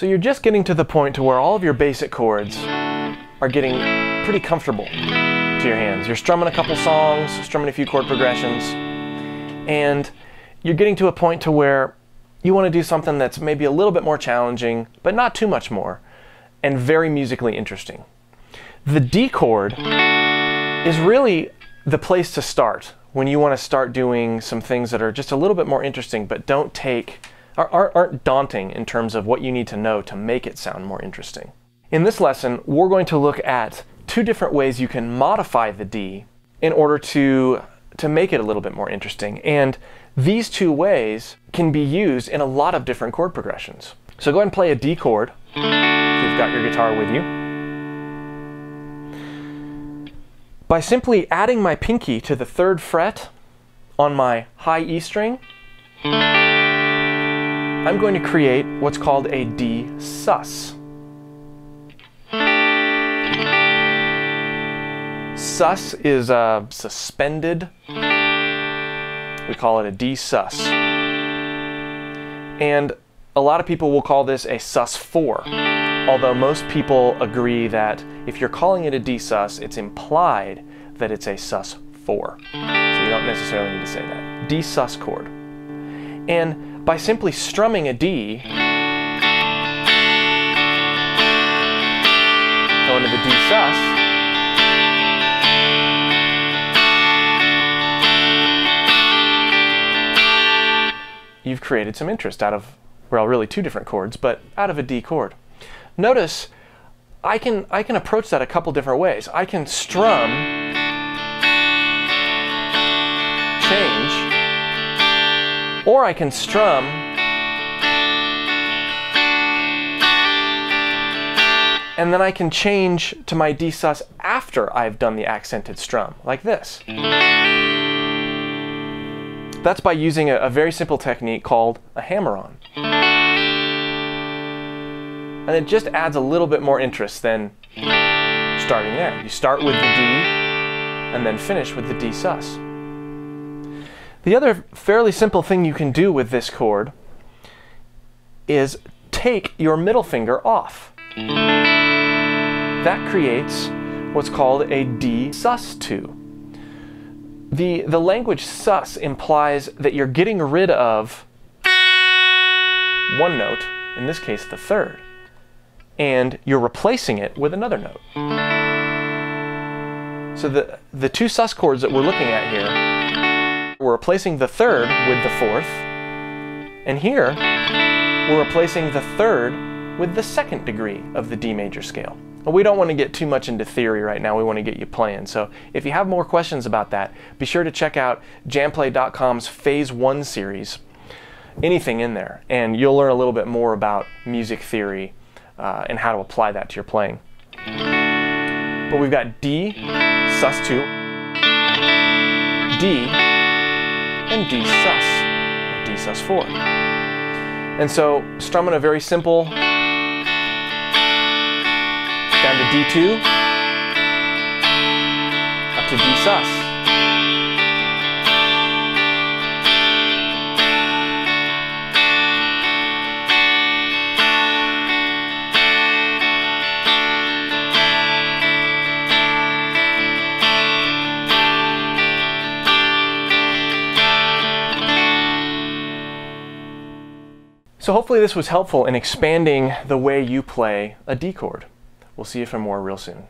So you're just getting to the point to where all of your basic chords are getting pretty comfortable to your hands. You're strumming a couple songs, strumming a few chord progressions, and you're getting to a point to where you want to do something that's maybe a little bit more challenging, but not too much more, and very musically interesting. The D chord is really the place to start when you want to start doing some things that are just a little bit more interesting, but aren't daunting in terms of what you need to know to make it sound more interesting. In this lesson, we're going to look at two different ways you can modify the D in order to make it a little bit more interesting. And these two ways can be used in a lot of different chord progressions. So go ahead and play a D chord if you've got your guitar with you. By simply adding my pinky to the 3rd fret on my high E string, I'm going to create what's called a D sus. Sus is suspended. We call it a D sus. And a lot of people will call this a Sus4, although most people agree that if you're calling it a D sus, it's implied that it's a Sus4. So you don't necessarily need to say that. D sus chord. And by simply strumming a D, going to the D sus, you've created some interest out of, well, really two different chords, but out of a D chord. Notice I can approach that a couple different ways. I can strum, change, or I can strum and then I can change to my D sus after I've done the accented strum, like this. That's by using a very simple technique called a hammer-on. And it just adds a little bit more interest than starting there. You start with the D and then finish with the D sus. The other fairly simple thing you can do with this chord is take your middle finger off. That creates what's called a Dsus2. The language sus implies that you're getting rid of one note, in this case the 3rd, and you're replacing it with another note. So the two sus chords that we're looking at here, we're replacing the 3rd with the 4th, and here we're replacing the 3rd with the 2nd degree of the D major scale. But we don't want to get too much into theory right now. We want to get you playing. So if you have more questions about that, be sure to check out JamPlay.com's Phase 1 series. Anything in there, and you'll learn a little bit more about music theory and how to apply that to your playing. But we've got D, sus2, D, and D sus, or D sus4. And so strumming a very simple down to D2, up to D sus. So hopefully this was helpful in expanding the way you play a D chord. We'll see you for more real soon.